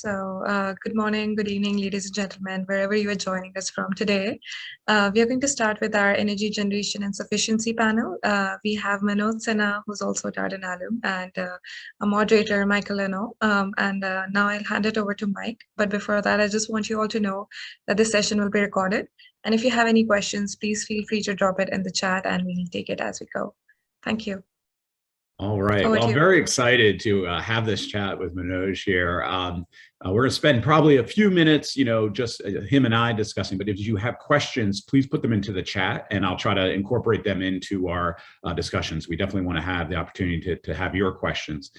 Good morning, good evening, ladies and gentlemen, wherever you are joining us from today. We are going to start with our energy generation and sufficiency panel. We have Manoj Sinha, who's also a Darden alum, and a moderator, Michael Leno. Now I'll hand it over to Mike. But before that, I just want you all to know that this session will be recorded. And if you have any questions, please feel free to drop it in the chat and we'll take it as we go. Thank you. All right. Well, I'm very excited to have this chat with Manoj here. We're going to spend probably a few minutes, just him and I discussing, but if you have questions, please put them into the chat and I'll try to incorporate them into our discussions. We definitely want to have the opportunity to have your questions.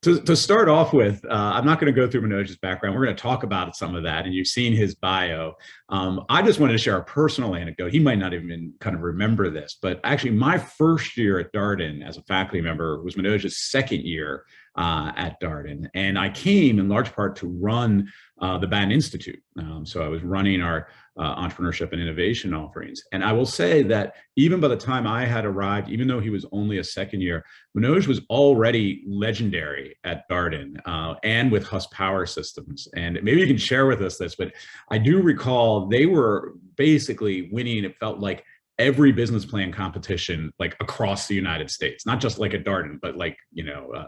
To start off with, I'm not going to go through Manoj's background. We're going to talk about some of that, and you've seen his bio. I just wanted to share a personal anecdote. He might not even kind of remember this, but actually my first year at Darden as a faculty member was Manoj's second year at Darden. And I came in large part to run the Batten Institute. So I was running our entrepreneurship and innovation offerings. And I will say that even by the time I had arrived, even though he was only a second year, Manoj was already legendary at Darden and with Husk Power Systems. And maybe you can share with us this, but I do recall they were basically winning, it felt like, every business plan competition like across the United States, not just like at Darden, but like,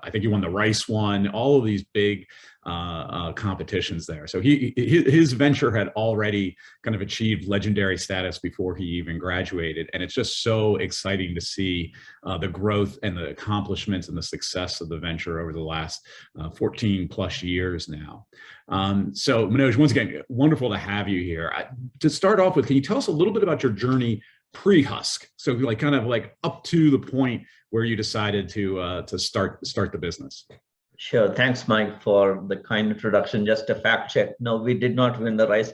I think he won the Rice one, all of these big competitions there. So his venture had already kind of achieved legendary status before he even graduated. And it's just so exciting to see the growth and the accomplishments and the success of the venture over the last 14 plus years now. So Manoj, once again, wonderful to have you here. To start off with, can you tell us a little bit about your journey pre-Husk, so like kind of like up to the point where you decided to start the business? Sure. Thanks, Mike, for the kind introduction. Just a fact check. No, we did not win the Rice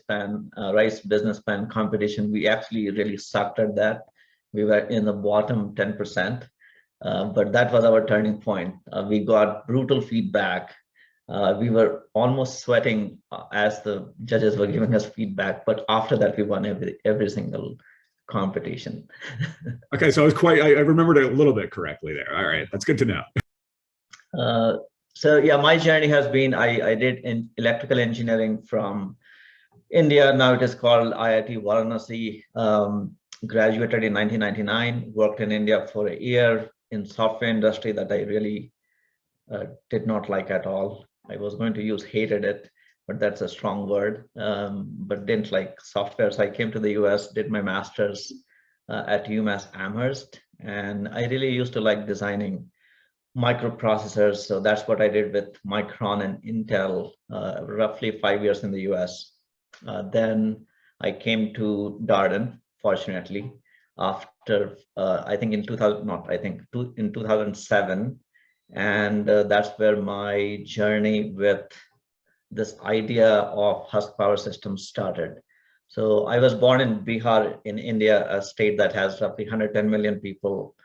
business plan competition. We actually really sucked at that. We were in the bottom 10%, but that was our turning point. We got brutal feedback. We were almost sweating as the judges were giving us feedback, but after that, we won every single competition. Okay, so I remembered it a little bit correctly there. All right, that's good to know. So yeah, my journey has been, I did in electrical engineering from India. Now it is called IIT Varanasi. Graduated in 1999, worked in India for a year in software industry that I really did not like at all. I was going to use hated it, but that's a strong word, but didn't like software. So I came to the US, did my master's at UMass Amherst, and I really used to like designing microprocessors. So that's what I did with Micron and Intel, roughly 5 years in the US. Then I came to Darden, fortunately, after, I think in 2007. And that's where my journey with this idea of Husk Power Systems started. So I was born in Bihar in India, a state that has roughly 110 million people.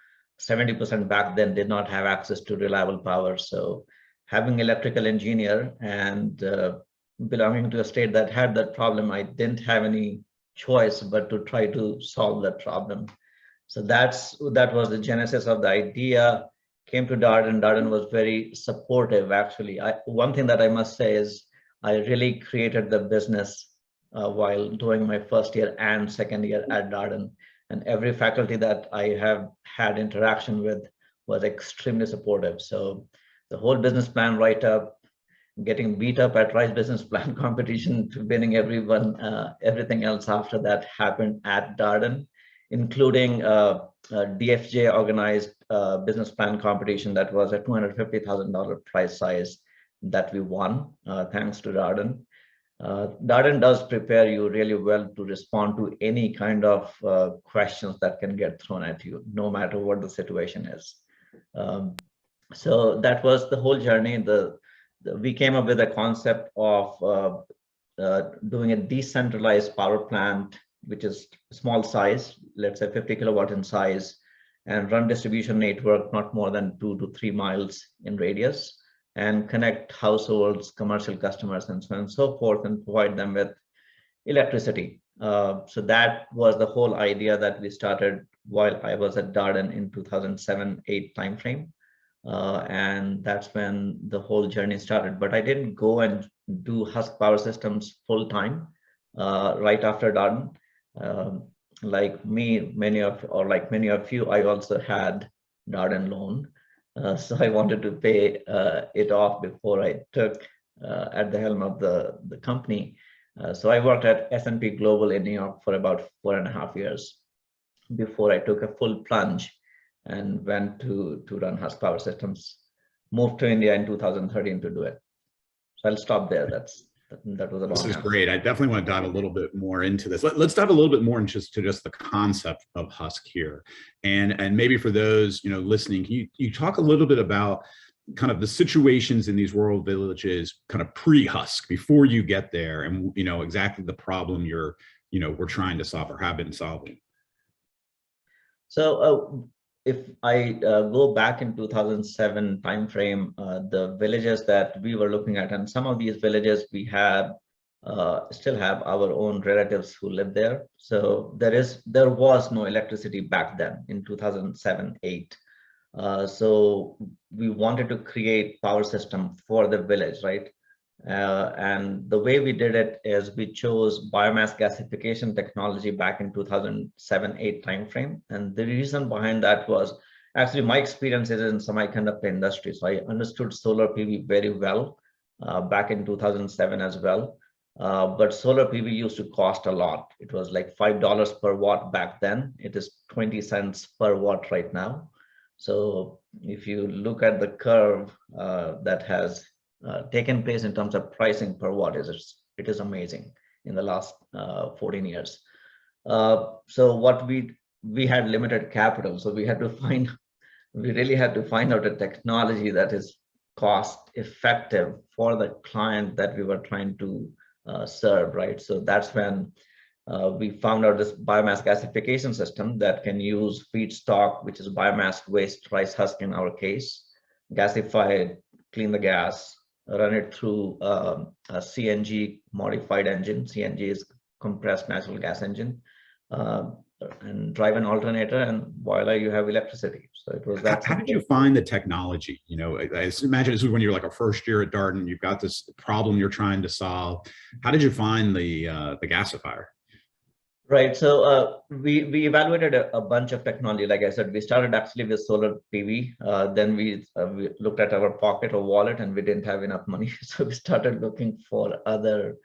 70% back then did not have access to reliable power. So having electrical engineer and belonging to a state that had that problem, I didn't have any choice but to try to solve that problem. So that was the genesis of the idea. Came to Darden. Darden was very supportive, actually. One thing that I must say is I really created the business while doing my first year and second year at Darden. And every faculty that I have had interaction with was extremely supportive. So the whole business plan write-up, getting beat up at Rice business plan competition, to winning everything else after that happened at Darden, including DFJ organized business plan competition that was a $250,000 prize size that we won, thanks to Darden. Darden does prepare you really well to respond to any kind of questions that can get thrown at you, no matter what the situation is. So that was the whole journey. We came up with a concept of doing a decentralized power plant, which is small size, let's say 50 kilowatt in size, and run distribution network not more than 2 to 3 miles in radius, and connect households, commercial customers, and so on and so forth, and provide them with electricity. So that was the whole idea that we started while I was at Darden in 2007-8 timeframe. And that's when the whole journey started. But I didn't go and do Husk Power Systems full time right after Darden. Like many of you, I also had Darden loan. So I wanted to pay it off before I took at the helm of the company. So I worked at S&P Global in New York for about 4.5 years before I took a full plunge and went to run Husk Power Systems. Moved to India in 2013 to do it. So I'll stop there. That was a long This is answer. great. I definitely want to dive a little bit more into this. Let's dive a little bit more into just the concept of Husk here, and maybe for those listening, can you talk a little bit about kind of the situations in these rural villages, kind of pre-Husk, before you get there, and exactly the problem we're trying to solve or have been solving. So if I go back in 2007 timeframe, the villages that we were looking at, and some of these villages we have still have our own relatives who live there. So there was no electricity back then in 2007-8. So we wanted to create power system for the village, right? And the way we did it is we chose biomass gasification technology back in 2007-8 timeframe. And the reason behind that was actually my experience is in semiconductor industry. So I understood solar PV very well back in 2007 as well. But solar PV used to cost a lot. It was like $5 per watt back then. It is 20 cents per watt right now. So if you look at the curve that has taken place in terms of pricing per watt, it is amazing in the last 14 years. So what we had limited capital, so we really had to find out a technology that is cost effective for the client that we were trying to serve, right? So that's when we found out this biomass gasification system that can use feedstock, which is biomass waste, rice husk in our case, gasify it, clean the gas, run it through a CNG modified engine. CNG is compressed natural gas engine, and drive an alternator, and voila, you have electricity. So it was that. How did you find the technology? I imagine this is when you're like a first year at Darden, you've got this problem you're trying to solve. How did you find the gasifier? Right. So we evaluated a bunch of technology. Like I said, we started actually with solar PV. Then we looked at our pocket or wallet, and we didn't have enough money. So we started looking for other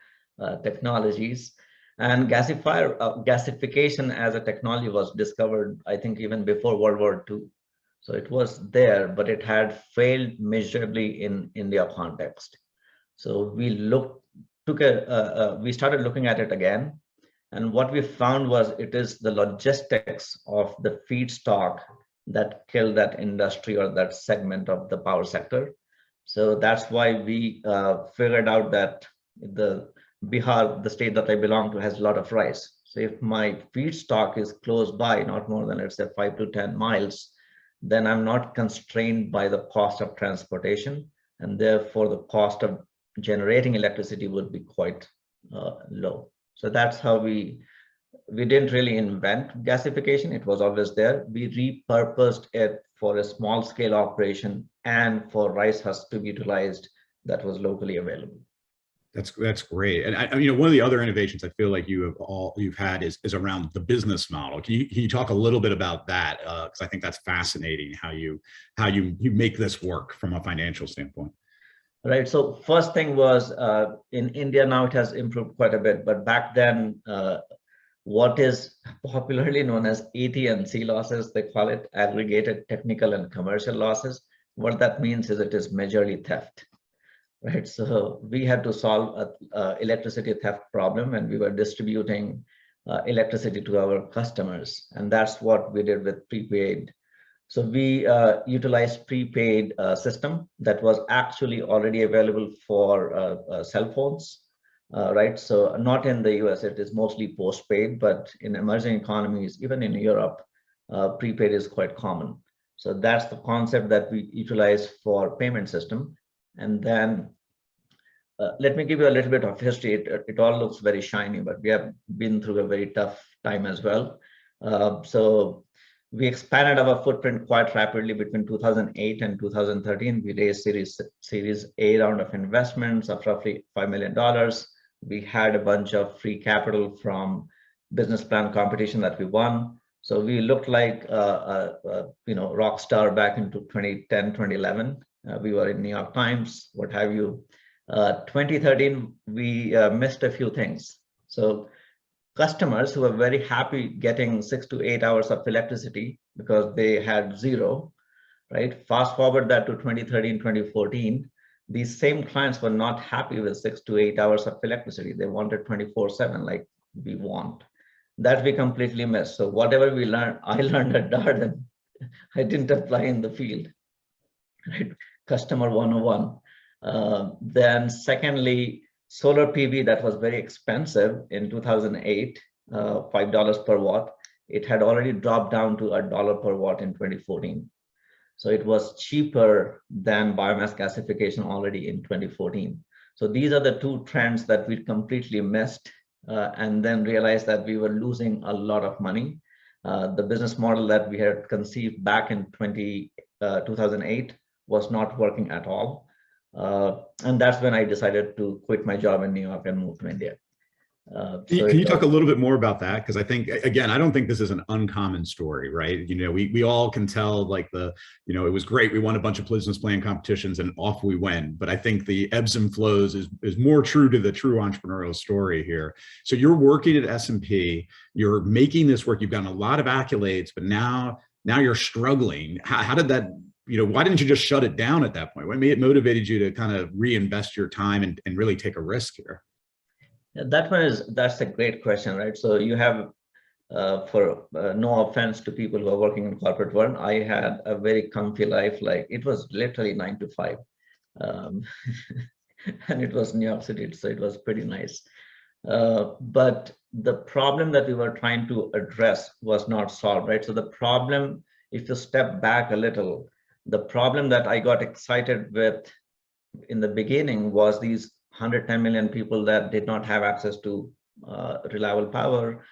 technologies. And gasification as a technology was discovered, I think, even before World War II. So it was there, but it had failed miserably in India context. So we started looking at it again. And what we found was it is the logistics of the feedstock that killed that industry or that segment of the power sector. So that's why we figured out that the Bihar, the state that I belong to, has a lot of rice. So if my feedstock is close by, not more than, let's say, 5 to 10 miles, then I'm not constrained by the cost of transportation. And therefore, the cost of generating electricity would be quite low. So that's how we didn't really invent gasification. It was always there. We repurposed it for a small scale operation and for rice husk to be utilized that was locally available. That's great. And one of the other innovations I feel like you've had is around the business model. Can you talk a little bit about that? Because I think that's fascinating how you make this work from a financial standpoint. Right. So first thing was in India now it has improved quite a bit, but back then what is popularly known as AT&C losses, they call it aggregated technical and commercial losses. What that means is it is majorly theft. Right. So we had to solve an electricity theft problem, and we were distributing electricity to our customers, and that's what we did with prepaid. So we utilized prepaid system that was actually already available for cell phones, right? So not in the US, it is mostly postpaid, but in emerging economies, even in Europe, prepaid is quite common. So that's the concept that we utilize for payment system. And then let me give you a little bit of history. It all looks very shiny, but we have been through a very tough time as well. So We expanded our footprint quite rapidly between 2008 and 2013. We raised Series A round of investments of roughly $5 million. We had a bunch of free capital from business plan competition that we won. So we looked like rock star back into 2010, 2011. We were in New York Times, what have you. 2013, we missed a few things. So customers who were very happy getting 6 to 8 hours of electricity because they had zero, right? Fast forward that to 2013, 2014, these same clients were not happy with 6 to 8 hours of electricity. They wanted 24/7 like we want. That we completely missed. So whatever we learned, I learned at Darden, I didn't apply in the field, right? Customer 101. Then secondly, solar PV that was very expensive in 2008, $5 per watt. It had already dropped down to $1 per watt in 2014. So it was cheaper than biomass gasification already in 2014. So these are the two trends that we completely missed. And then realized that we were losing a lot of money. The business model that we had conceived back in 2008 was not working at all. And that's when I decided to quit my job in New York and move to India. Can you talk a little bit more about that? Because I think, again, I don't think this is an uncommon story, right? We all can tell, like, it was great. We won a bunch of business plan competitions and off we went. But I think the ebbs and flows is more true to the true entrepreneurial story here. So you're working at S&P, you're making this work. You've gotten a lot of accolades, but now you're struggling. How did that, why didn't you just shut it down at that point? What motivated you to kind of reinvest your time and really take a risk here? That's a great question, right? So you have, for no offense to people who are working in corporate world, I had a very comfy life. Like, it was literally 9 to 5, and it was New York City, so it was pretty nice. But the problem that we were trying to address was not solved, right? So the problem, if you step back a little, the problem that I got excited with in the beginning was these 110 million people that did not have access to reliable power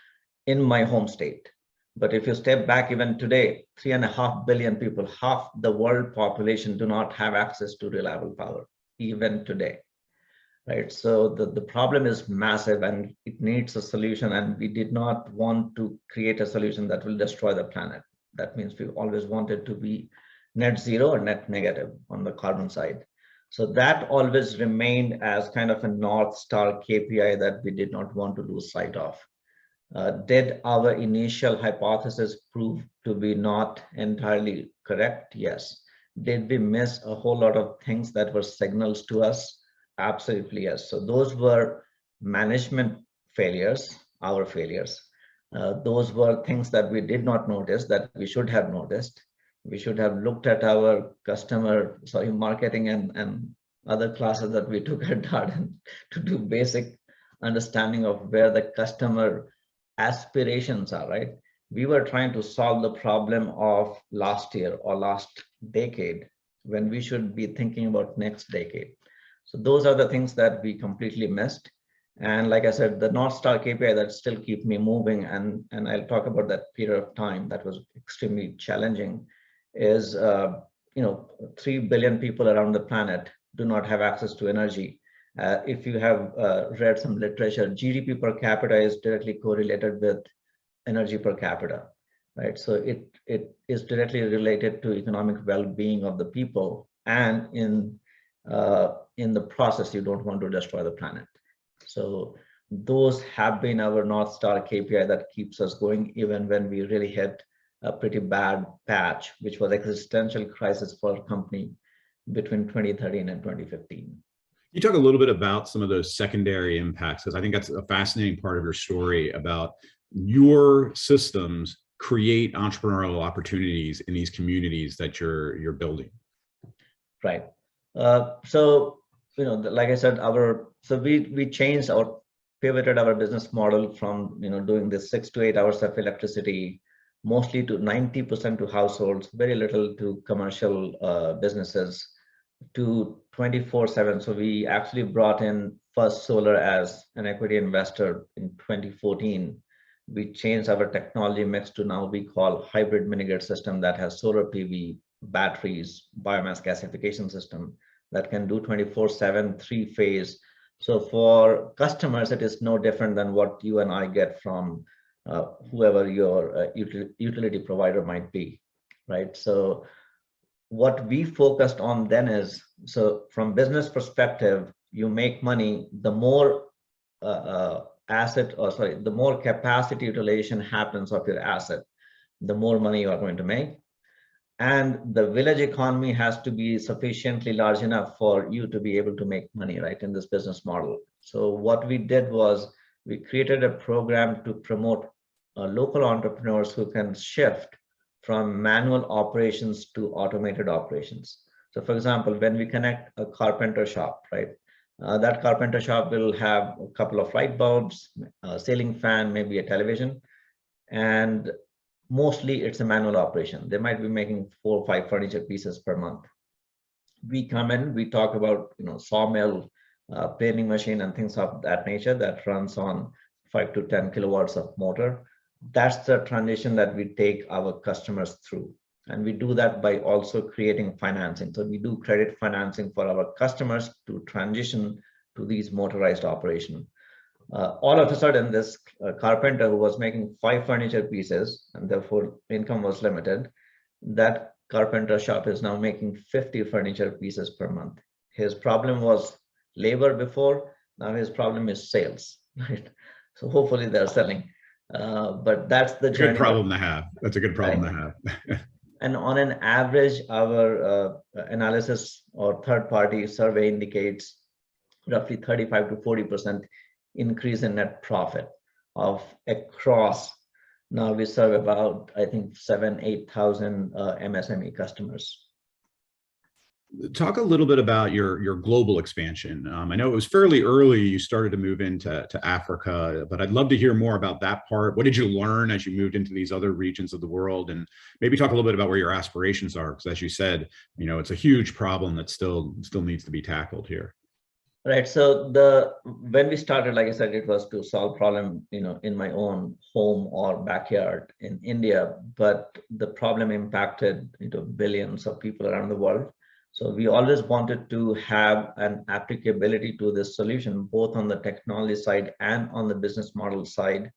in my home state. But if you step back, even today, 3.5 billion people, half the world population, do not have access to reliable power, even today, right? So the problem is massive and it needs a solution. And we did not want to create a solution that will destroy the planet. That means we always wanted to be net zero or net negative on the carbon side. So that always remained as kind of a North Star KPI that we did not want to lose sight of. Did our initial hypothesis prove to be not entirely correct? Yes. Did we miss a whole lot of things that were signals to us? Absolutely, yes. So those were management failures, our failures. Those were things that we did not notice that we should have noticed. We should have looked at our marketing and other classes that we took at Darden to do basic understanding of where the customer aspirations are, right? We were trying to solve the problem of last year or last decade when we should be thinking about next decade. So those are the things that we completely missed. And like I said, the North Star KPI that still keep me moving, and I'll talk about that period of time that was extremely challenging, is 3 billion people around the planet do not have access to energy. If you have read some literature, GDP per capita is directly correlated with energy per capita, right? So it is directly related to economic well-being of the people, and in the process, you don't want to destroy the planet. So those have been our North Star KPI that keeps us going even when we really hit a pretty bad patch, which was existential crisis for our company between 2013 and 2015. You talk a little bit about some of those secondary impacts, because I think that's a fascinating part of your story about your systems create entrepreneurial opportunities in these communities that you're building. Right. So like I said, we changed pivoted our business model from doing this 6 to 8 hours of electricity, mostly to 90% to households, very little to commercial businesses, to 24/7. So we actually brought in First Solar as an equity investor in 2014. we changed our technology mix to now we call hybrid mini grid system that has solar PV, batteries, biomass gasification system that can do 24/7, 3-phase. So for customers, it is no different than what you and I get from whoever your utility provider might be, right? So what we focused on then is, so from business perspective, you make money, the more the more capacity utilization happens of your asset, the more money you are going to make. And the village economy has to be sufficiently large enough for you to be able to make money, right, in this business model. So what we did was we created a program to promote local entrepreneurs who can shift from manual operations to automated operations. So for example, when we connect a carpenter shop, right, that carpenter shop will have a couple of light bulbs, a ceiling fan, maybe a television, and mostly it's a manual operation. They might be making 4 or 5 furniture pieces per month. We come in, we talk about, sawmill, planing machine and things of that nature that runs on 5 to 10 kilowatts of motor. That's the transition that we take our customers through. And we do that by also creating financing. So we do credit financing for our customers to transition to these motorized operations. All of a sudden, this carpenter who was making 5 furniture pieces and therefore income was limited, that carpenter shop is now making 50 furniture pieces per month. His problem was labor before, now his problem is sales, right? So hopefully they're selling, but that's the journey. Good problem to have. That's a good problem to have. And on an average, our analysis or third-party survey indicates roughly 35 to 40% increase in net profit of across. Now we serve about, I think, 8,000 MSME customers. Talk a little bit about your global expansion. I know it was fairly early you started to move into Africa, but I'd love to hear more about that part. What did you learn as you moved into these other regions of the world? And maybe talk a little bit about where your aspirations are, because as you said, it's a huge problem that still needs to be tackled here. Right. So when we started, like I said, it was to solve problem, in my own home or backyard in India, but the problem impacted billions of people around the world. So we always wanted to have an applicability to this solution, both on the technology side and on the business model side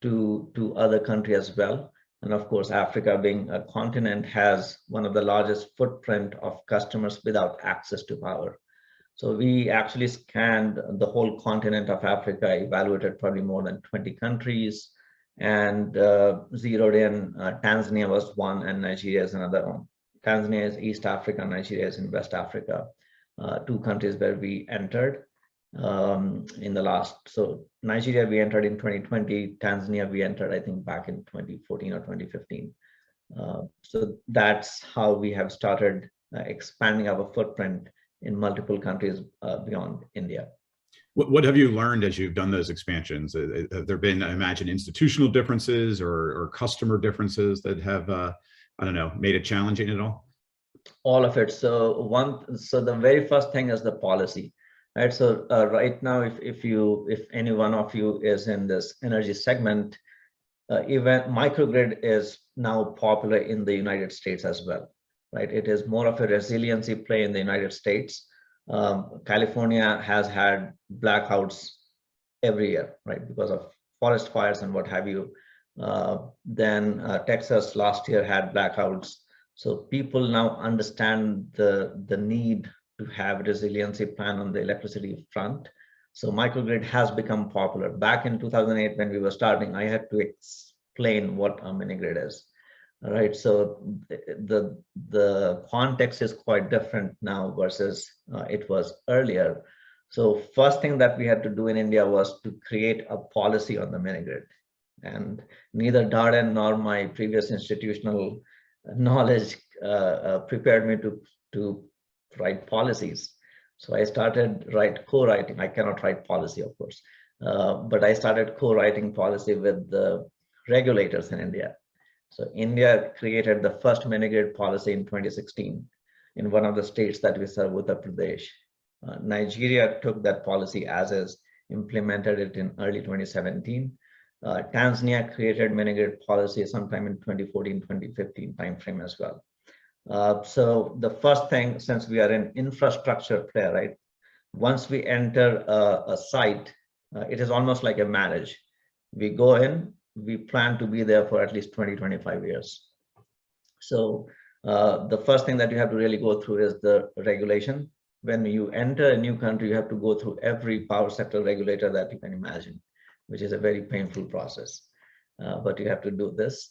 to other countries as well. And of course, Africa being a continent has one of the largest footprint of customers without access to power. So we actually scanned the whole continent of Africa, evaluated probably more than 20 countries, and zeroed in Tanzania was one and Nigeria is another one. Tanzania is East Africa, Nigeria is in West Africa, 2 countries where we entered in the last. So Nigeria we entered in 2020, Tanzania we entered I think back in 2014 or 2015. So that's how we have started expanding our footprint in multiple countries beyond India. What have you learned as you've done those expansions? Have there been, I imagine, institutional differences or customer differences that have, made it challenging at all? All of it. So the very first thing is the policy, right? So right now, if any one of you is in this energy segment, even microgrid is now popular in the United States as well. Right, it is more of a resiliency play in the United States. California has had blackouts every year, right, because of forest fires and what have you. Then Texas last year had blackouts. So people now understand the need to have a resiliency plan on the electricity front. So microgrid has become popular. Back in 2008, when we were starting, I had to explain what a mini grid is. All right, so the context is quite different now versus it was earlier. So first thing that we had to do in India was to create a policy on the mini grid, and neither Darden nor my previous institutional knowledge prepared me to write policies. So I started co-writing. I cannot write policy, of course, but I started co-writing policy with the regulators in India. So India created the first mini grid policy in 2016 in one of the states that we serve, Uttar Pradesh. Nigeria took that policy as is, implemented it in early 2017. Tanzania created mini-grid policy sometime in 2014, 2015 timeframe as well. So the first thing, since we are an infrastructure player, right? Once we enter a site, it is almost like a marriage. We go in, we plan to be there for at least 20, 25 years. So the first thing that you have to really go through is the regulation. When you enter a new country, you have to go through every power sector regulator that you can imagine, which is a very painful process, but you have to do this.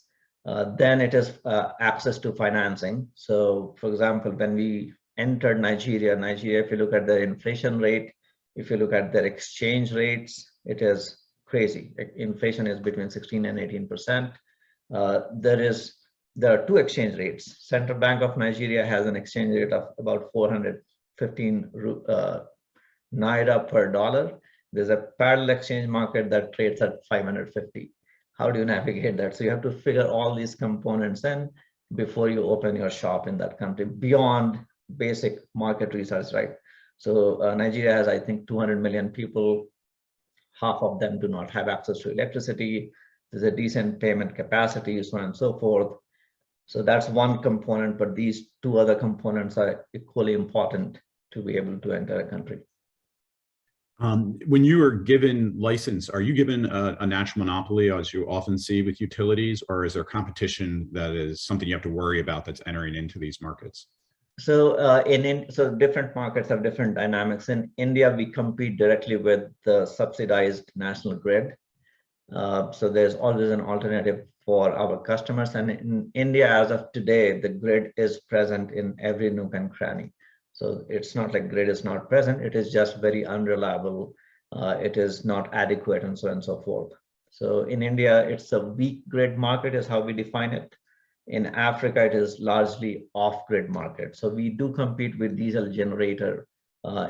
Then it is access to financing. So for example, when we entered Nigeria, if you look at the inflation rate, if you look at their exchange rates, it is crazy. Inflation is between 16 and 18%. There are two exchange rates. Central Bank of Nigeria has an exchange rate of about 415 naira per dollar. There's a parallel exchange market that trades at 550. How do you navigate that? So you have to figure all these components in before you open your shop in that country beyond basic market research, right? So Nigeria has, I think, 200 million people. Half of them do not have access to electricity. There's a decent payment capacity, so on and so forth. So that's one component, but these two other components are equally important to be able to enter a country. When you are given license, are you given a natural monopoly, as you often see with utilities, or is there competition that is something you have to worry about that's entering into these markets? So so different markets have different dynamics. In India, we compete directly with the subsidized national grid. So there's always an alternative for our customers. And in India, as of today, the grid is present in every nook and cranny. So it's not like grid is not present, it is just very unreliable. It is not adequate and so on and so forth. So in India, it's a weak grid market is how we define it. In Africa, it is largely off-grid market. So we do compete with diesel generator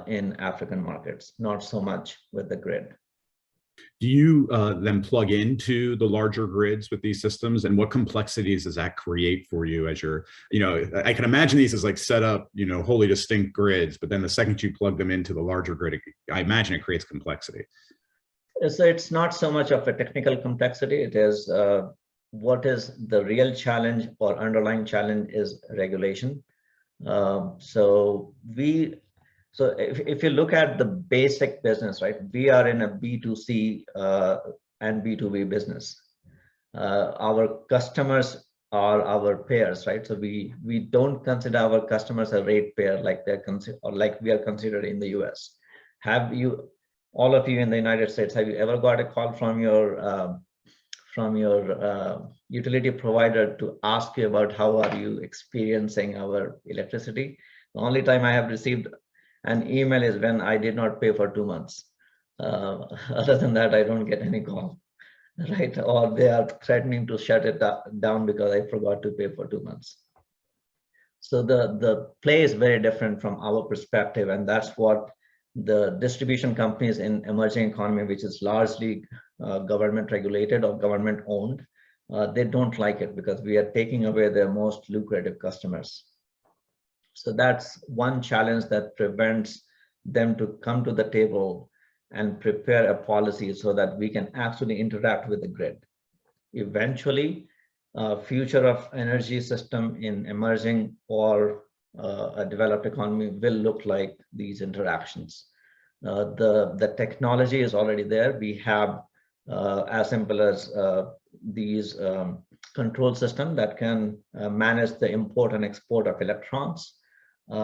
in African markets, not so much with the grid. Do you then plug into the larger grids with these systems, and what complexities does that create for you as you're, I can imagine these as like set up, wholly distinct grids, but then the second you plug them into the larger grid, I imagine it creates complexity. So it's not so much of a technical complexity. It is what is the real challenge or underlying challenge is regulation. So if you look at the basic business, right, we are in a B2C and B2B business. Our customers are our payers, right? So we don't consider our customers a rate payer like we are considered in the US. All of you in the United States, have you ever got a call from your utility provider to ask you about how are you experiencing our electricity? The only time I have received an email is when I did not pay for 2 months. Other than that, I don't get any call, right? Or they are threatening to shut it down because I forgot to pay for 2 months. So the play is very different from our perspective, and that's what the distribution companies in emerging economy, which is largely government regulated or government owned, they don't like it because we are taking away their most lucrative customers. So that's one challenge that prevents them to come to the table and prepare a policy so that we can actually interact with the grid. Eventually, future of energy system in emerging or a developed economy will look like these interactions. The technology is already there. We have as simple as these control system that can manage the import and export of electrons. There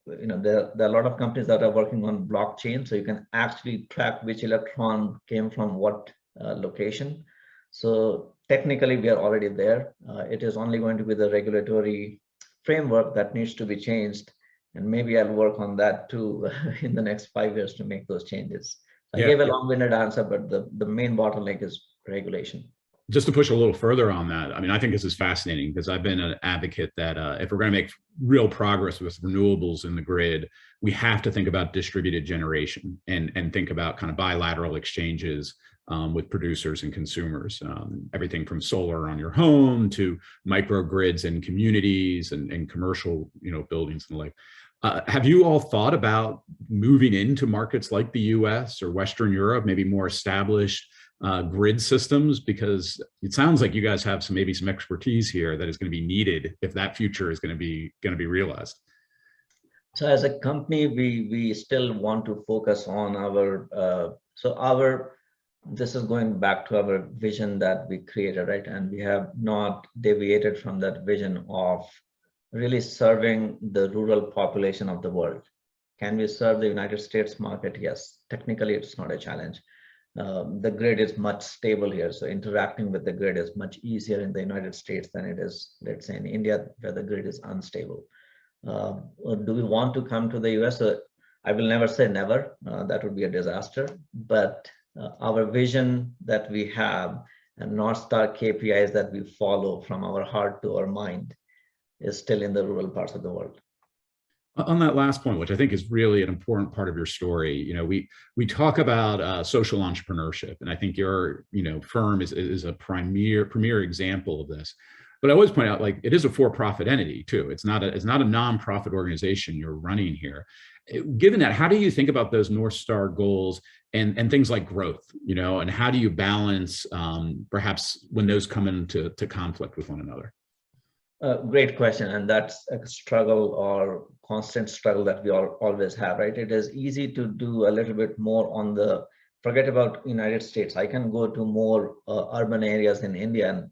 are a lot of companies that are working on blockchain, so you can actually track which electron came from what location. So technically, we are already there. It is only going to be the regulatory framework that needs to be changed, and maybe I'll work on that too in the next 5 years to make those changes. I gave a long-winded answer, but the main bottleneck is regulation. Just to push a little further on that, I mean, I think this is fascinating because I've been an advocate that if we're going to make real progress with renewables in the grid, we have to think about distributed generation and think about kind of bilateral exchanges with producers and consumers. Everything from solar on your home to microgrids in communities and commercial, buildings and the like. Have you all thought about moving into markets like the US or Western Europe, maybe more established grid systems? Because it sounds like you guys have maybe some expertise here that is going to be needed if that future is going to be realized. So as a company, we still want to focus on this is going back to our vision that we created, right? And we have not deviated from that vision of really serving the rural population of the world. Can we serve the United States market? Yes, technically it's not a challenge. The grid is much stable here, so interacting with the grid is much easier in the United States than it is, let's say, in India, where the grid is unstable. Do we want to come to the US? I will never say never. That would be a disaster. But our vision that we have and North Star KPIs that we follow from our heart to our mind is still in the rural parts of the world. On that last point, which I think is really an important part of your story, you know, we talk about social entrepreneurship, and I think your firm is a premier example of this. But I always point out, like, it is a for-profit entity too. It's not a nonprofit organization you're running here. Given that, how do you think about those North Star goals and things like growth, and how do you balance perhaps when those come into conflict with one another? Great question, and that's a struggle or constant struggle that we always have, right? It is easy to do a little bit more on the, forget about United States. I can go to more urban areas in India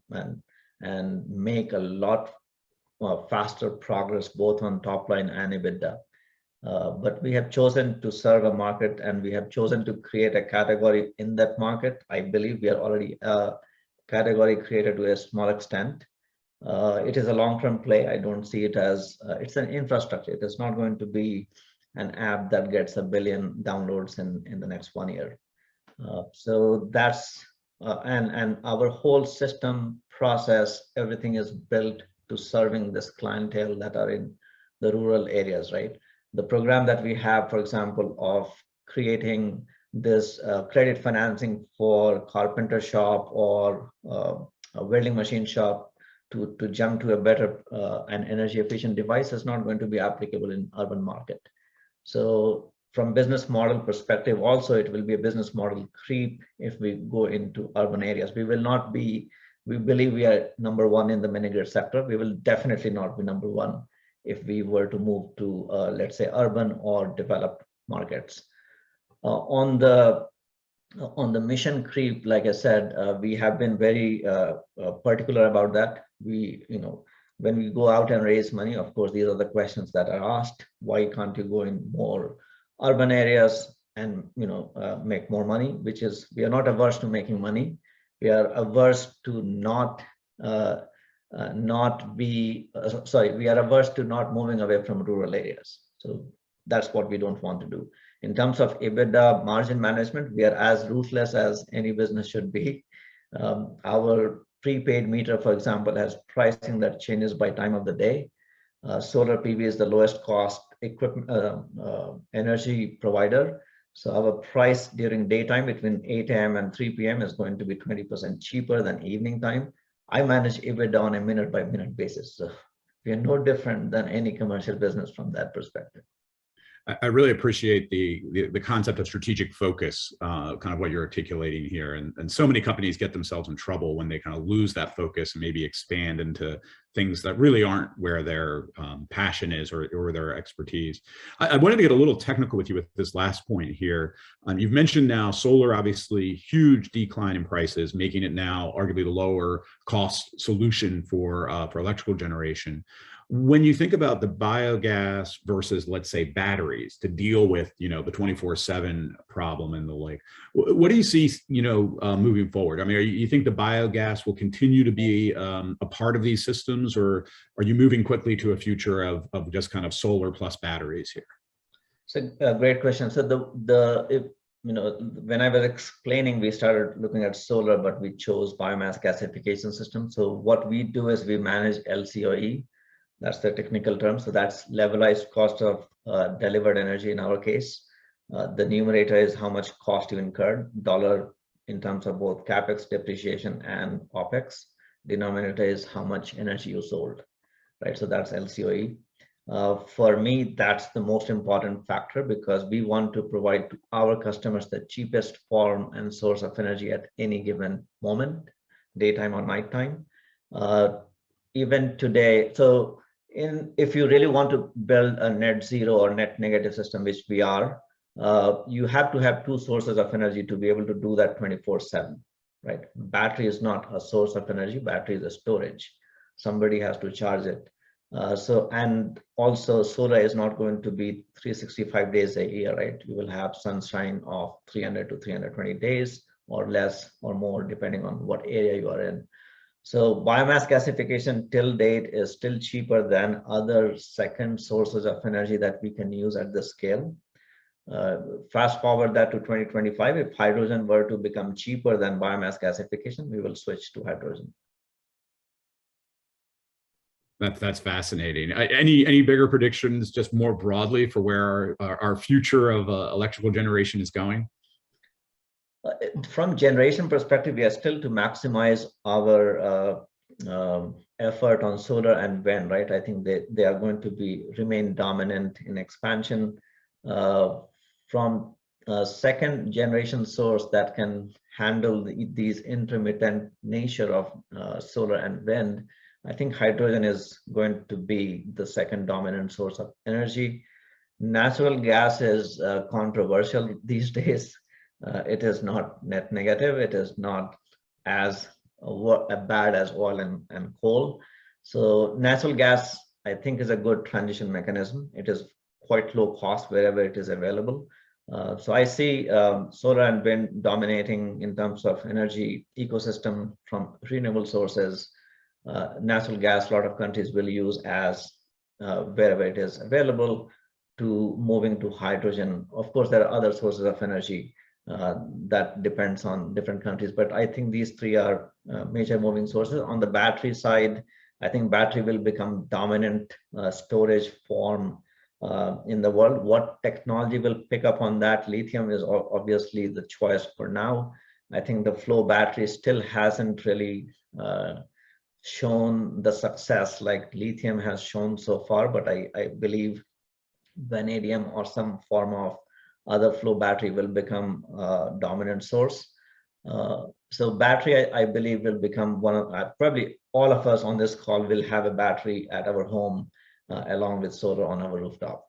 and make a lot faster progress both on top line and EBITDA. But we have chosen to serve a market, and we have chosen to create a category in that market. I believe we are already a category created to a small extent. It is a long-term play. I don't see it as, it's an infrastructure. It is not going to be an app that gets 1 billion downloads in the next 1 year. So that's, and our whole system process, everything is built to serving this clientele that are in the rural areas, right? The program that we have, for example, of creating this credit financing for carpenter shop or a welding machine shop to jump to a better and energy efficient device is not going to be applicable in urban market. So from business model perspective, also it will be a business model creep if we go into urban areas. We will not be, we believe we are #1 in the mini grid sector. We will definitely not be #1 if we were to move to, let's say, urban or developed markets. On the mission creep, like I said, we have been very particular about that. We, when we go out and raise money, of course, these are the questions that are asked. Why can't you go in more urban areas and make more money? Which is, we are not averse to making money. We are averse to not we are averse to not moving away from rural areas. So that's what we don't want to do. In terms of EBITDA margin management, we are as ruthless as any business should be. Our prepaid meter, for example, has pricing that changes by time of the day. Solar PV is the lowest cost equipment energy provider. So our price during daytime between 8 a.m. and 3 p.m. is going to be 20% cheaper than evening time. I manage EBITDA on a minute by minute basis. So we are no different than any commercial business from that perspective. I really appreciate the concept of strategic focus, kind of what you're articulating here. And so many companies get themselves in trouble when they kind of lose that focus and maybe expand into things that really aren't where their passion is or their expertise. I wanted to get a little technical with you with this last point here. You've mentioned now solar, obviously huge decline in prices, making it now arguably the lower cost solution for electrical generation. When you think about the biogas versus, let's say, batteries to deal with, the 24/7 problem and the like, what do you see, moving forward? I mean, you think the biogas will continue to be a part of these systems, or are you moving quickly to a future of just kind of solar plus batteries here? So a great question. So when I was explaining, we started looking at solar, but we chose biomass gasification system. So what we do is we manage LCOE. That's the technical term. So that's levelized cost of delivered energy in our case. The numerator is how much cost you incurred, dollar in terms of both CapEx, depreciation, and OpEx. Denominator is how much energy you sold, right? So that's LCOE. For me, that's the most important factor, because we want to provide to our customers the cheapest form and source of energy at any given moment, daytime or nighttime. Even today, so if you really want to build a net zero or net negative system, which we are, you have to have two sources of energy to be able to do that 24/7, right? Battery is not a source of energy. Battery is a storage. Somebody has to charge it. And also solar is not going to be 365 days a year, right? You will have sunshine of 300 to 320 days or less or more, depending on what area you are in. So biomass gasification till date is still cheaper than other second sources of energy that we can use at this scale. Fast forward that to 2025, if hydrogen were to become cheaper than biomass gasification, we will switch to hydrogen. That's fascinating. Any bigger predictions, just more broadly, for where our future of electrical generation is going? From generation perspective, we are still to maximize our effort on solar and wind, right? I think they are going to remain dominant in expansion. From a second generation source that can handle these intermittent nature of solar and wind, I think hydrogen is going to be the second dominant source of energy. Natural gas is controversial these days. It is not net negative. It is not as bad as oil and coal. So natural gas, I think, is a good transition mechanism. It is quite low cost wherever it is available. So I see solar and wind dominating in terms of energy ecosystem from renewable sources. Natural gas, a lot of countries will use as wherever it is available, to moving to hydrogen. Of course, there are other sources of energy that depends on different countries, but I think these three are major moving sources. On the battery side, I think battery will become dominant storage form in the world. What technology will pick up on that? Lithium is obviously the choice for now. I think the flow battery still hasn't really shown the success like lithium has shown so far, but I believe vanadium or some form of other flow battery will become a dominant source. So battery, I believe, will become one of, probably all of us on this call will have a battery at our home along with solar on our rooftop.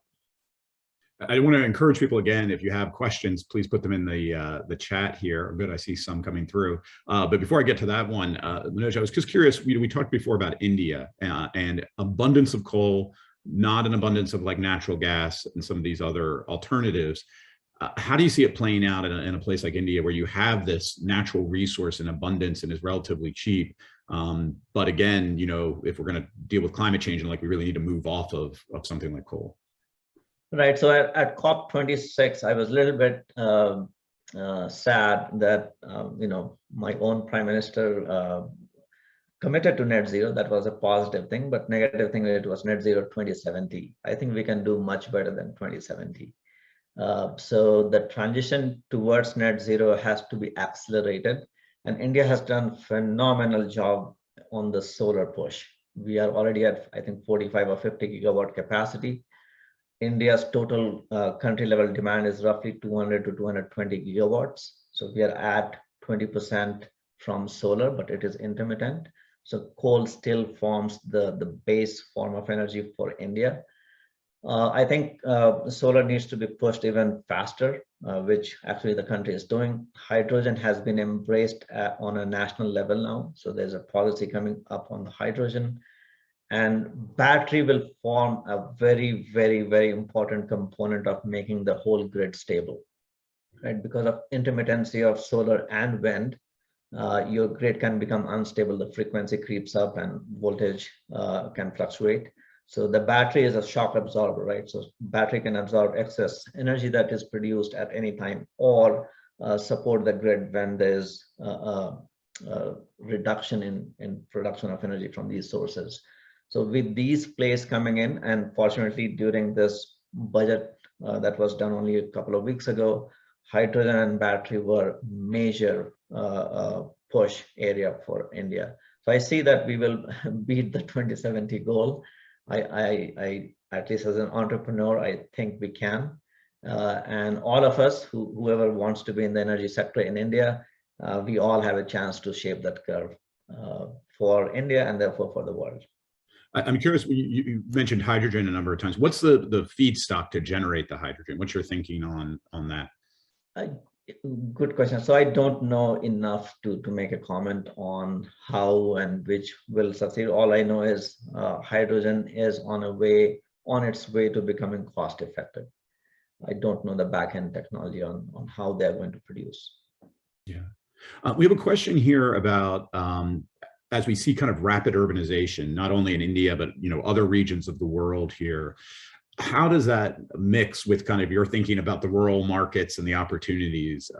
I want to encourage people again, if you have questions, please put them in the chat here. Good, I see some coming through. But before I get to that one, Manoj, I was just curious, we talked before about India and abundance of coal, not an abundance of like natural gas and some of these other alternatives. How do you see it playing out in a place like India, where you have this natural resource in abundance and is relatively cheap? But again, you know, if we're going to deal with climate change and like we really need to move off of something like coal. Right. So at COP26, I was a little bit sad that, you know, my own prime minister committed to net zero. That was a positive thing, but negative thing, it was net zero 2070. I think we can do much better than 2070. So the transition towards net zero has to be accelerated. And India has done a phenomenal job on the solar push. We are already at, I think, 45 or 50 gigawatt capacity. India's total country level demand is roughly 200 to 220 gigawatts. So we are at 20% from solar, but it is intermittent. So coal still forms the base form of energy for India. I think solar needs to be pushed even faster, which actually the country is doing. Hydrogen has been embraced on a national level now. So there's a policy coming up on the hydrogen. And battery will form a very, very, very important component of making the whole grid stable, right? Because of intermittency of solar and wind, your grid can become unstable. The frequency creeps up and voltage can fluctuate. So the battery is a shock absorber, right? So battery can absorb excess energy that is produced at any time, or support the grid when there's a reduction in production of energy from these sources. So with these plays coming in, and fortunately during this budget that was done only a couple of weeks ago, hydrogen and battery were major push area for India. So I see that we will beat the 2070 goal. I at least as an entrepreneur, I think we can. And all of us, whoever wants to be in the energy sector in India, we all have a chance to shape that curve for India and therefore for the world. I'm curious, you mentioned hydrogen a number of times. What's the feedstock to generate the hydrogen? What's your thinking on that? Good question. So I don't know enough to make a comment on how and which will succeed. All I know is hydrogen is on its way to becoming cost effective. I don't know the back end technology on how they're going to produce. Yeah. We have a question here about as we see kind of rapid urbanization, not only in India, but other regions of the world here, how does that mix with kind of your thinking about the rural markets and the opportunities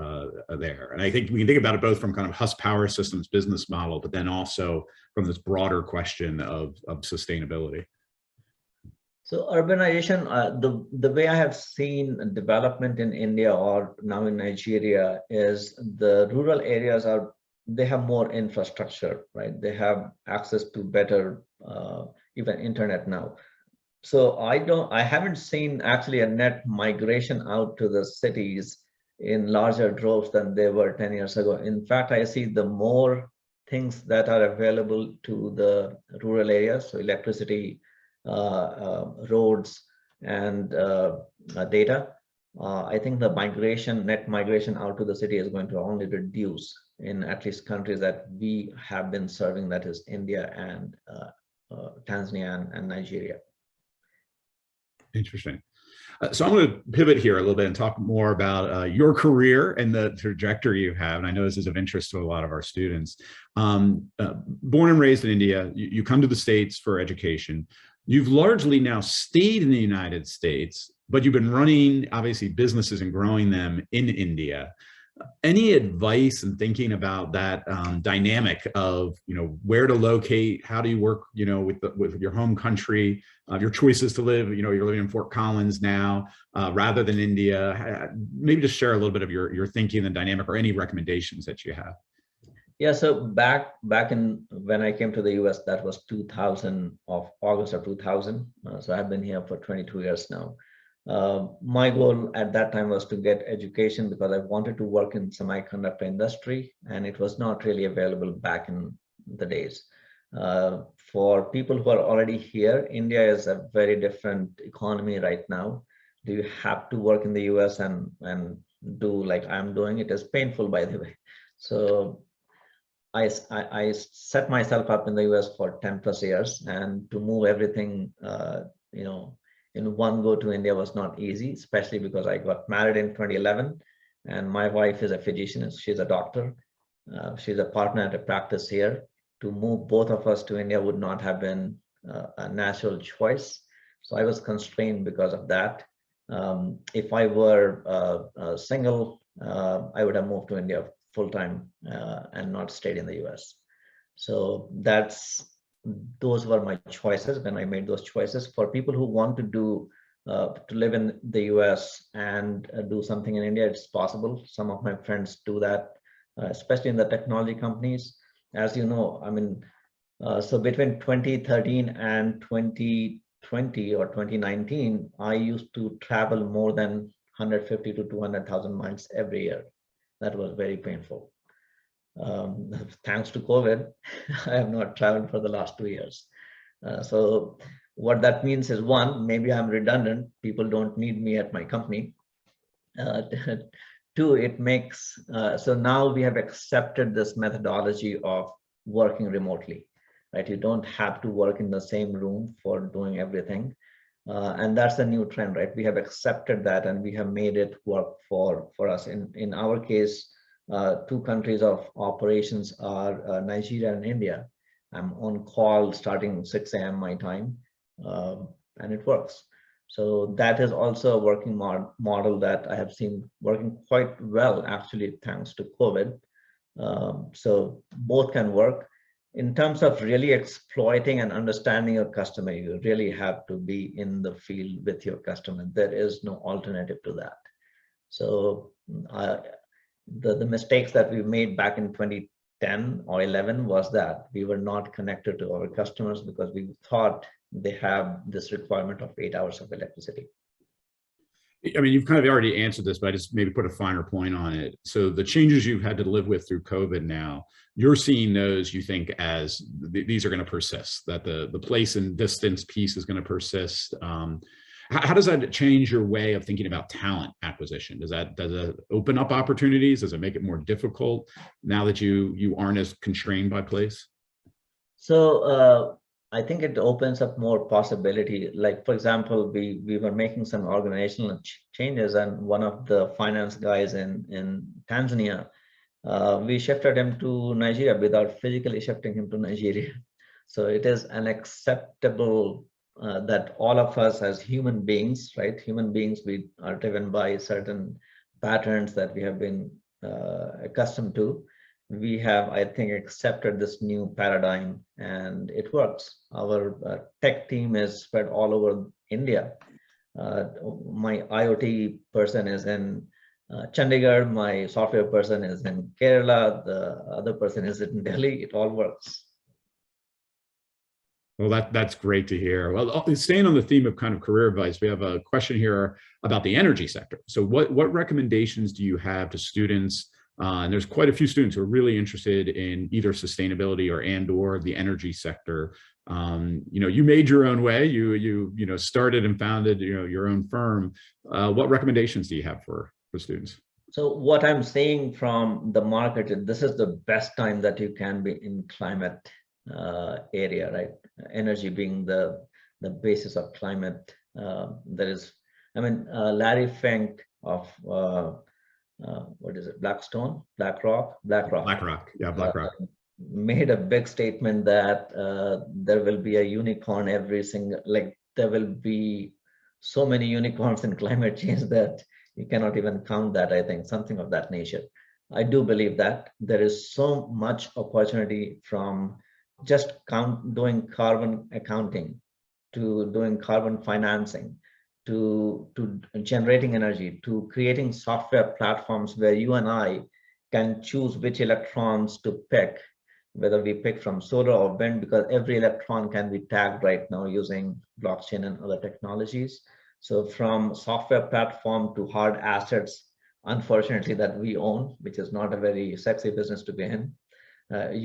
there? And I think we can think about it both from kind of Husk Power Systems business model, but then also from this broader question of sustainability. So urbanization, the way I have seen development in India or now in Nigeria is the rural areas they have more infrastructure, right? They have access to better even internet now. So I haven't seen actually a net migration out to the cities in larger droves than they were 10 years ago. In fact, I see the more things that are available to the rural areas, so electricity, roads, and data. I think the net migration out to the city is going to only reduce in at least countries that we have been serving, that is India and Tanzania and Nigeria. Interesting. So I'm going to pivot here a little bit and talk more about your career and the trajectory you have. And I know this is of interest to a lot of our students. Born and raised in India, you come to the States for education. You've largely now stayed in the United States, but you've been running, obviously, businesses and growing them in India. Any advice in thinking about that dynamic of, where to locate, how do you work, with your home country, your choices to live, you're living in Fort Collins now, rather than India. Maybe just share a little bit of your thinking and dynamic, or any recommendations that you have. Yeah, so back in when I came to the US, that was August of 2000. So I've been here for 22 years now. My goal at that time was to get education because I wanted to work in semiconductor industry, and it was not really available back in the days. For people who are already here, India is a very different economy right now. Do you have to work in the US and do like I'm doing? It is painful, by the way. So I set myself up in the US for 10 plus years, and to move everything, in one go to India was not easy, especially because I got married in 2011, and my wife is a physician. She's a doctor. She's a partner at a practice here. To move both of us to India would not have been a natural choice. So I was constrained because of that. If I were single, I would have moved to India full-time and not stayed in the US. So those were my choices when I made those choices. For people who want to live in the US and do something in India, it's possible. Some of my friends do that, especially in the technology companies. As you know, so between 2013 and 2020 or 2019, I used to travel more than 150 to 200,000 miles every year. That was very painful. Thanks to COVID, I have not traveled for the last 2 years. So what that means is, one, maybe I'm redundant. People don't need me at my company. Two, it makes, so now we have accepted this methodology of working remotely, right? You don't have to work in the same room for doing everything. And that's the new trend, right? We have accepted that and we have made it work for us. In our case, two countries of operations are Nigeria and India. I'm on call starting 6 a.m. my time, and it works. So that is also a working model that I have seen working quite well, actually, thanks to COVID. So both can work. In terms of really exploiting and understanding your customer, you really have to be in the field with your customer. There is no alternative to that. So the mistakes that we made back in 2010 or 11 was that we were not connected to our customers because we thought they have this requirement of 8 hours of electricity. I mean, you've kind of already answered this, but I just maybe put a finer point on it. So the changes you've had to live with through COVID now, you're seeing those, you think, as these are going to persist, that the place and distance piece is going to persist. How does that change your way of thinking about talent acquisition? Does it open up opportunities? Does it make it more difficult now that you aren't as constrained by place? So I think it opens up more possibility. Like, for example, we were making some organizational changes, and one of the finance guys in Tanzania, we shifted him to Nigeria without physically shifting him to Nigeria. So it is unacceptable that all of us as human beings, right? Human beings, we are driven by certain patterns that we have been accustomed to. We have, I think, accepted this new paradigm, and it works. Our tech team is spread all over India. My IoT person is in Chandigarh, my software person is in Kerala, the other person is in Delhi. It all works. Well, that's great to hear. Well, staying on the theme of kind of career advice, we have a question here about the energy sector. So what recommendations do you have to students? And there's quite a few students who are really interested in either sustainability or the energy sector. You made your own way. You started and founded your own firm. What recommendations do you have for students? So what I'm seeing from the market, this is the best time that you can be in climate area, right? Energy being the basis of climate. Larry Fink of what is it? BlackRock, yeah, BlackRock. Made a big statement that there will be a unicorn there will be so many unicorns in climate change that you cannot even count that. I think something of that nature. I do believe that there is so much opportunity from just doing carbon accounting, to doing carbon financing, to generating energy, to creating software platforms where you and I can choose which electrons to pick, whether we pick from solar or wind, because every electron can be tagged right now using blockchain and other technologies. So from software platform to hard assets, unfortunately, that we own, which is not a very sexy business to be in. The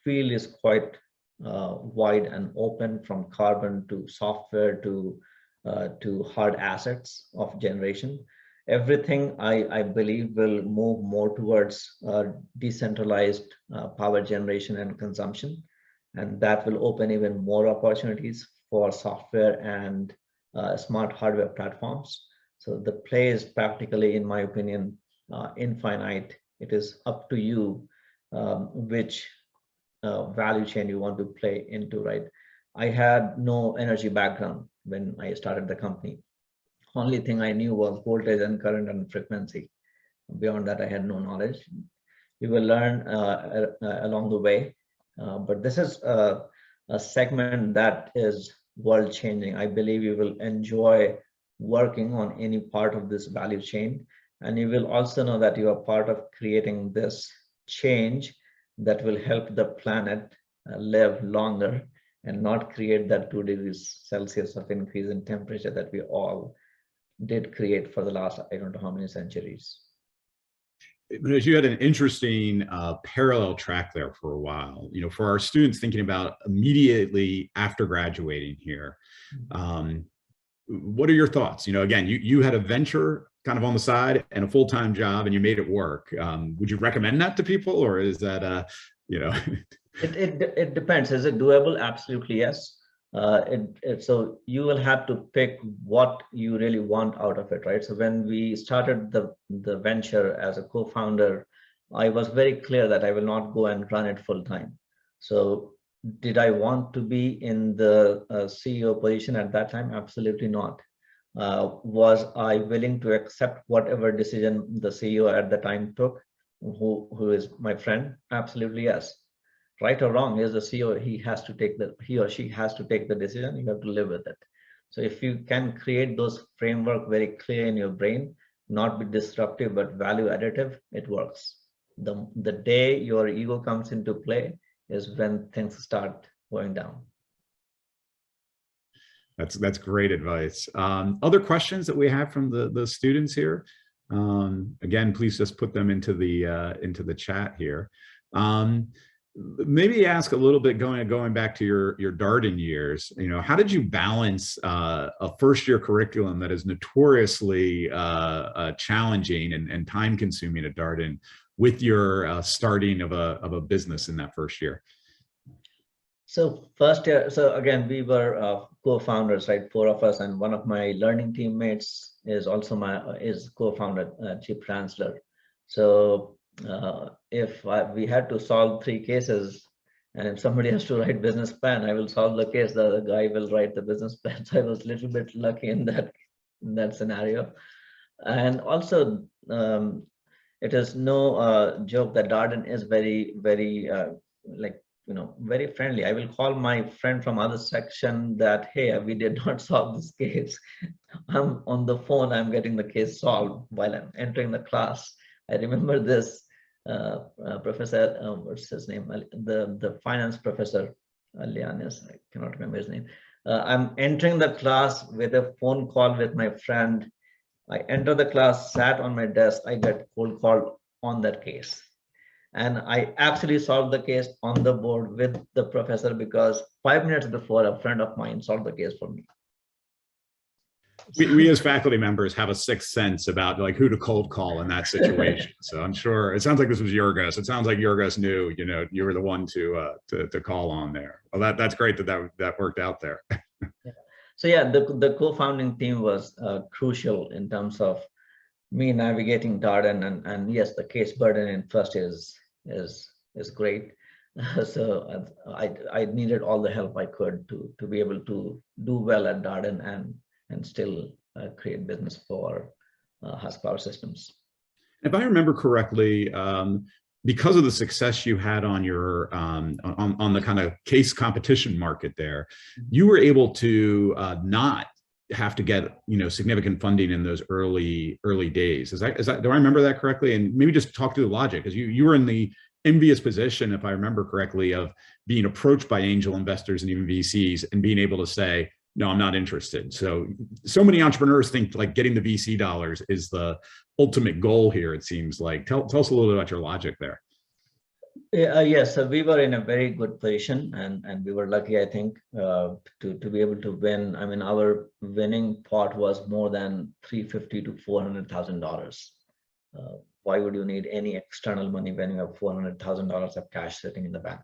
field is quite wide and open, from carbon to software to hard assets of generation. Everything I believe will move more towards decentralized power generation and consumption, and that will open even more opportunities for software and smart hardware platforms. So the play is practically, in my opinion, infinite. It is up to you which value chain you want to play into, right? I had no energy background when I started the company. Only thing I knew was voltage and current and frequency. Beyond that, I had no knowledge. You will learn along the way, but this is a segment that is world changing. I believe you will enjoy working on any part of this value chain, and you will also know that you are part of creating this change that will help the planet live longer and not create that 2 degrees Celsius of increase in temperature that we all did create for the last, I don't know how many centuries. Manoj, you had an interesting parallel track there for a while. For our students thinking about immediately after graduating here, what are your thoughts? Again, you had a venture kind of on the side and a full-time job, and you made it work. Would you recommend that to people, or is that It depends. Is it doable? Absolutely yes. So you will have to pick what you really want out of it, right? So when we started the venture as a co-founder, I was very clear that I will not go and run it full time. So did I want to be in the CEO position at that time? Absolutely not. Was I willing to accept whatever decision the CEO at the time took, who is my friend? Absolutely yes. Right or wrong, is the CEO, he or she has to take the decision. You have to live with it. So if you can create those framework very clear in your brain, not be disruptive but value additive, it works. The day your ego comes into play is when things start going down. That's great advice. Other questions that we have from the students here? Again, please just put them into the chat here. Maybe ask a little bit going back to your Darden years. How did you balance a first-year curriculum that is notoriously challenging and time-consuming at Darden with your starting of a business in that first year? So first year, so again, we were co-founders, right? 4 of us, and one of my learning teammates is also is co-founder, chief chancellor. So if we had to solve 3 cases, and if somebody has to write business plan, I will solve the case, the other guy will write the business plan. So I was a little bit lucky in that scenario. And also, it is no joke that Darden is very, very very friendly. I will call my friend from other section that, hey, we did not solve this case. I'm on the phone, I'm getting the case solved while I'm entering the class. I remember this professor, what's his name? The finance professor, Lianis, I cannot remember his name. I'm entering the class with a phone call with my friend. I enter the class, sat on my desk, I get cold called on that case. And I actually solved the case on the board with the professor because 5 minutes before, a friend of mine solved the case for me. We as faculty members have a sixth sense about like who to cold call in that situation. So I'm sure it sounds like this was Yorgos. It sounds like Yorgos knew, you were the one to call on there. Well, that's great that worked out there. Yeah. So yeah, the co-founding team was crucial in terms of me navigating Darden, and yes, the case burden in first is great. So I needed all the help I could to be able to do well at Darden and still create business for Husk Power Systems. If I remember correctly, because of the success you had on your on the kind of case competition market there, you were able to not have to get significant funding in those early days. Is that do I remember that correctly? And maybe just talk through the logic, because you were in the envious position, if I remember correctly, of being approached by angel investors and even VCs and being able to say, no, I'm not interested. So many entrepreneurs think like getting the VC dollars is the ultimate goal here, it seems like. Tell us a little bit about your logic there. Yes, so we were in a very good position, and we were lucky, I think, to be able to win. I mean, our winning pot was more than $350,000 to $400,000. Why would you need any external money when you have $400,000 of cash sitting in the bank?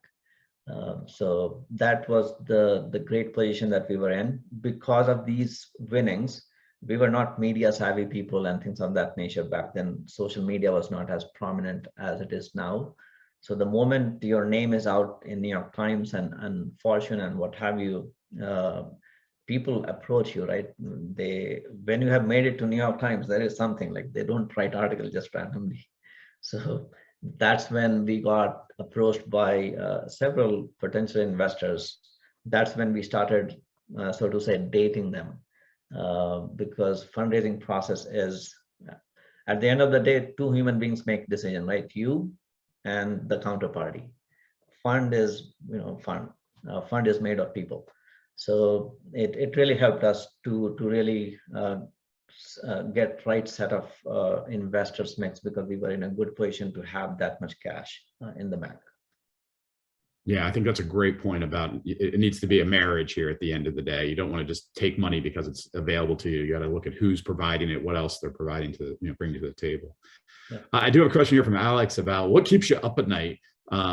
So that was the great position that we were in. Because of these winnings, we were not media savvy people and things of that nature back then. Social media was not as prominent as it is now. So the moment your name is out in New York Times and Fortune and what have you, people approach you, right? When you have made it to New York Times, there is something, like they don't write articles just randomly. So that's when we got approached by several potential investors. That's when we started, so to say, dating them, because fundraising process is, at the end of the day, 2 human beings make decision, right? You and the counterparty. Fund is, fund is made of people. So it really helped us to really get right set of investors mix, because we were in a good position to have that much cash in the bank. Yeah, I think that's a great point about it needs to be a marriage here at the end of the day. You don't want to just take money because it's available to you. You got to look at who's providing it, what else they're providing to bring to the table. Yeah. I do have a question here from Alex about what keeps you up at night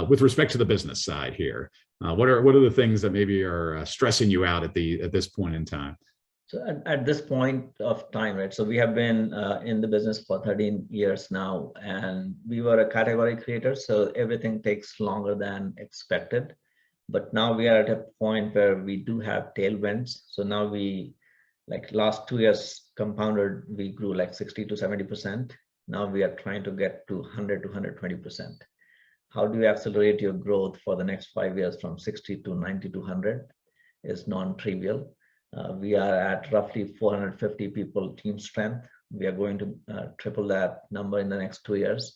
with respect to the business side here. What are the things that maybe are stressing you out at this point in time? So at this point of time, right? So we have been in the business for 13 years now, and we were a category creator, so everything takes longer than expected. But now we are at a point where we do have tailwinds. So now we, like last 2 years compounded, we grew like 60 to 70%. Now we are trying to get to 100 to 120%. How do you accelerate your growth for the next 5 years from 60 to 90 to 100 is non-trivial. We are at roughly 450 people team strength. We are going to triple that number in the next 2 years.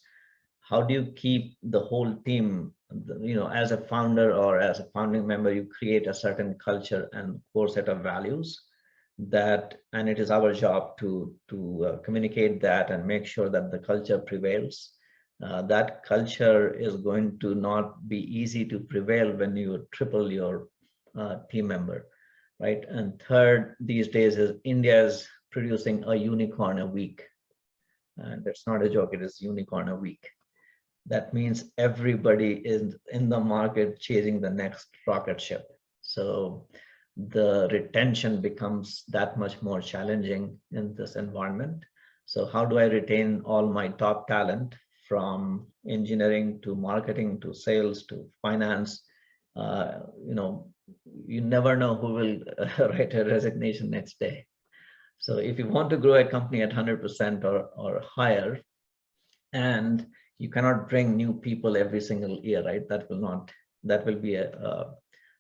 How do you keep the whole team, as a founder or as a founding member, you create a certain culture and core set of values. and it is our job to communicate that and make sure that the culture prevails. That culture is going to not be easy to prevail when you triple your team member, right? And third, these days is India is producing a unicorn a week. And that's not a joke, it is unicorn a week. That means everybody is in the market chasing the next rocket ship. So the retention becomes that much more challenging in this environment. So how do I retain all my top talent from engineering to marketing to sales to finance? You never know who will write a resignation next day. So if you want to grow a company at 100% or higher, and you cannot bring new people every single year, right? That will be a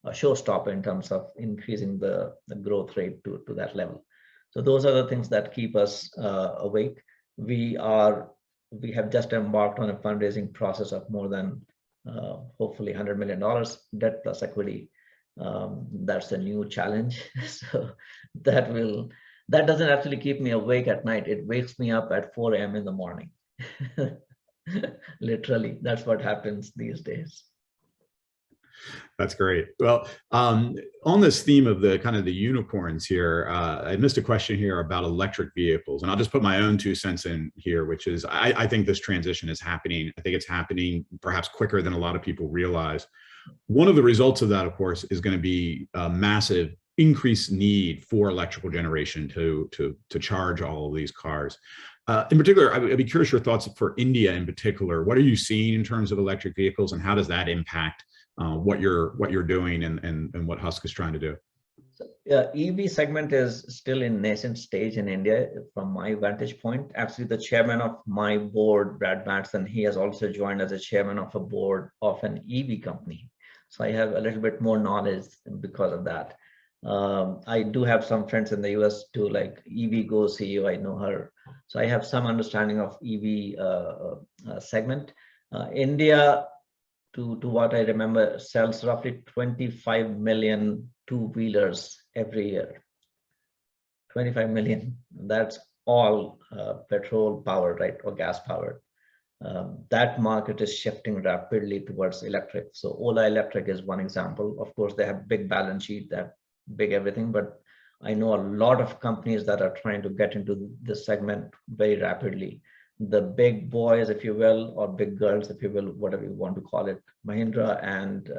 showstopper in terms of increasing the growth rate to that level. So those are the things that keep us awake. We have just embarked on a fundraising process of more than hopefully $100 million, debt plus equity. That's a new challenge. So that doesn't actually keep me awake at night. It wakes me up at 4 a.m. in the morning. Literally, that's what happens these days. That's great. Well, on this theme of the kind of the unicorns here, I missed a question here about electric vehicles, and I'll just put my own 2 cents in here, which is I think this transition is happening. I think it's happening perhaps quicker than a lot of people realize. One of the results of that, of course, is going to be a massive increased need for electrical generation to charge all of these cars. In particular, I'd be curious your thoughts for India in particular. What are you seeing in terms of electric vehicles, and how does that impact what you're doing and what Husk is trying to do? So, EV segment is still in nascent stage in India from my vantage point. Actually, the chairman of my board, Brad Matson, he has also joined as a chairman of a board of an EV company. So I have a little bit more knowledge because of that. I do have some friends in the US too, like EVgo CEO, I know her. So I have some understanding of EV segment. India, to what I remember, sells roughly 25 million two-wheelers every year. 25 million, that's all petrol powered, right, or gas powered. That market is shifting rapidly towards electric. So Ola Electric is one example. Of course, they have big balance sheet, they have big everything, but I know a lot of companies that are trying to get into this segment very rapidly. The big boys, if you will, or big girls, if you will, whatever you want to call it, Mahindra and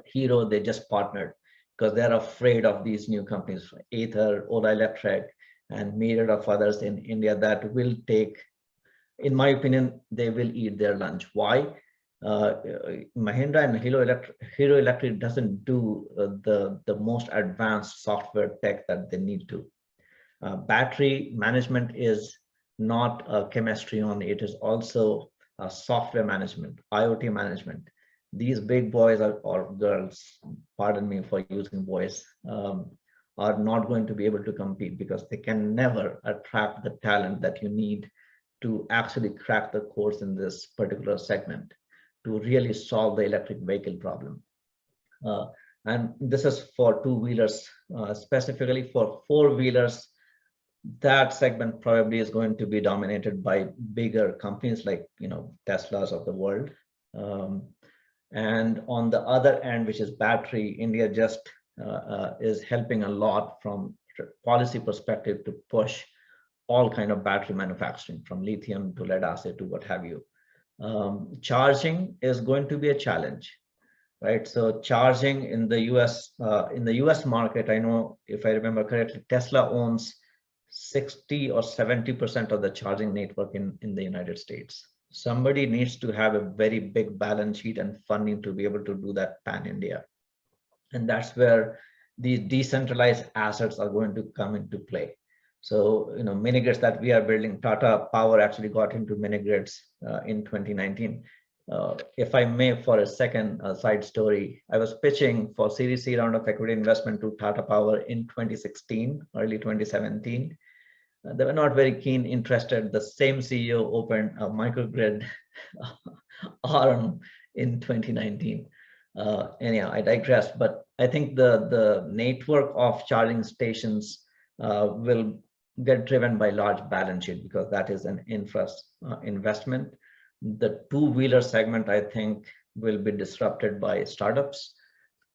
Hero, they just partnered because they're afraid of these new companies, Ather, Ola Electric, and myriad of others in India that will take, in my opinion, they will eat their lunch. Why? Mahindra and Hero Electric doesn't do the most advanced software tech that they need to. Battery management is not a chemistry only, it is also a software management, IoT management. These big boys or girls, pardon me for using boys, are not going to be able to compete because they can never attract the talent that you need to actually crack the course in this particular segment to really solve the electric vehicle problem. And this is for two-wheelers. Specifically for four-wheelers, that segment probably is going to be dominated by bigger companies like, Teslas of the world. And on the other end, which is battery, India just is helping a lot from policy perspective to push all kind of battery manufacturing, from lithium to lead acid to what have you. Charging is going to be a challenge, right? So charging in the US market, I know, if I remember correctly, Tesla owns 60 or 70% of the charging network in the United States. Somebody needs to have a very big balance sheet and funding to be able to do that pan-India. And that's where these decentralized assets are going to come into play. So, mini grids that we are building, Tata Power actually got into mini grids in 2019. If I may, for a second, side story, I was pitching for Series C round of equity investment to Tata Power in 2016, early 2017. They were not very interested. The same CEO opened a microgrid arm in 2019. Anyhow, I digress, but I think the network of charging stations will get driven by large balance sheet, because that is an investment. The two-wheeler segment, I think, will be disrupted by startups.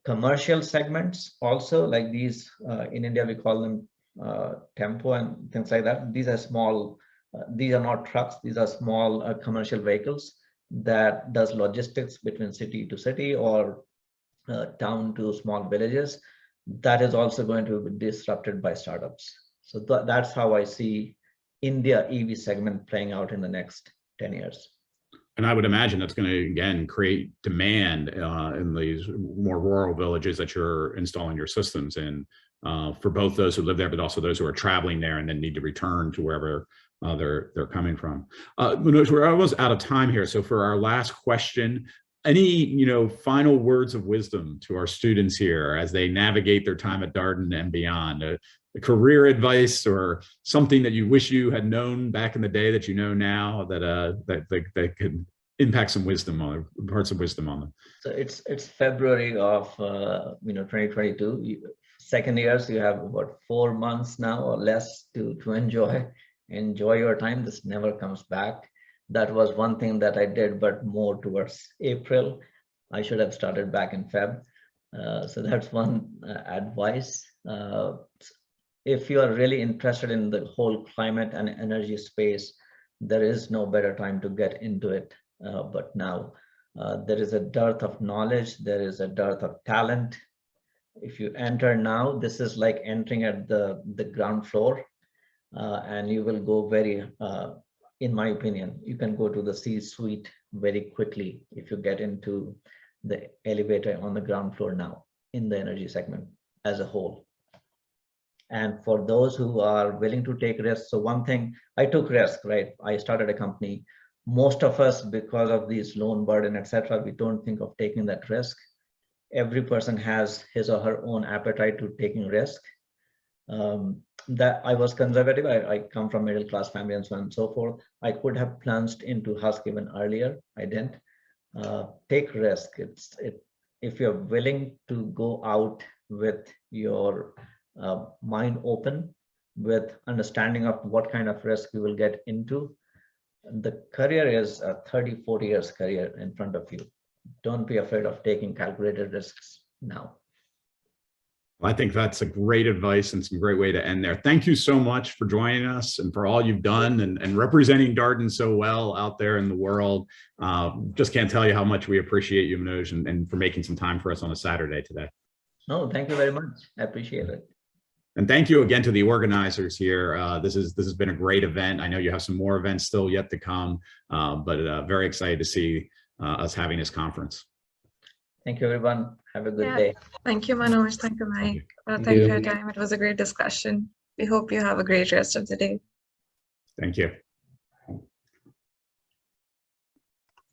Commercial segments also, like these, in India, we call them tempo and things like that. These are small, these are not trucks, these are small commercial vehicles that does logistics between city to city or town to small villages. That is also going to be disrupted by startups. So that's how I see India EV segment playing out in the next 10 years. And I would imagine that's going to, again, create demand in these more rural villages that you're installing your systems in, for both those who live there, but also those who are traveling there and then need to return to wherever they're coming from. Manoj, we're almost out of time here. So for our last question, any final words of wisdom to our students here as they navigate their time at Darden and beyond? Career advice or something that you wish you had known back in the day that you know now that could impact some wisdom on parts of wisdom on them. So it's February of 2022. Second year, so you have about 4 months now or less to enjoy your time. This never comes back. That was one thing that I did, but more towards April. I should have started back in Feb. So that's one advice. If you are really interested in the whole climate and energy space, there is no better time to get into it. But now there is a dearth of knowledge, there is a dearth of talent. If you enter now, this is like entering at the ground floor, and you will go very, in my opinion, you can go to the C-suite very quickly if you get into the elevator on the ground floor now in the energy segment as a whole. And for those who are willing to take risks, so one thing, I took risk, right? I started a company. Most of us, because of these loan burden, etc., we don't think of taking that risk. Every person has his or her own appetite to taking risk. That I was conservative. I come from middle class family and so on and so forth. I could have plunged into Husk even earlier. I didn't. Take risk. If you're willing to go out with your mind open, with understanding of what kind of risk you will get into, the career is a 30-40 years career in front of you. Don't be afraid of taking calculated risks now. I think that's a great advice and some great way to end there. Thank you so much for joining us and for all you've done and representing Darden so well out there in the world. Just can't tell you how much we appreciate you, Manoj, and for making some time for us on a Saturday today. No, thank you very much. I appreciate it. And thank you again to the organizers here. This has been a great event. I know you have some more events still yet to come, but very excited to see us having this conference. Thank you, everyone. Have a good day. Thank you, Manoj. Thank you, Mike. Thank you for your time. It was a great discussion. We hope you have a great rest of the day. Thank you.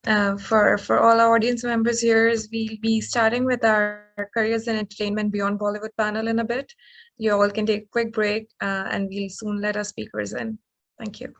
For all our audience members here, we'll be starting with our Careers in Entertainment Beyond Bollywood panel in a bit. You all can take a quick break and we'll soon let our speakers in. Thank you.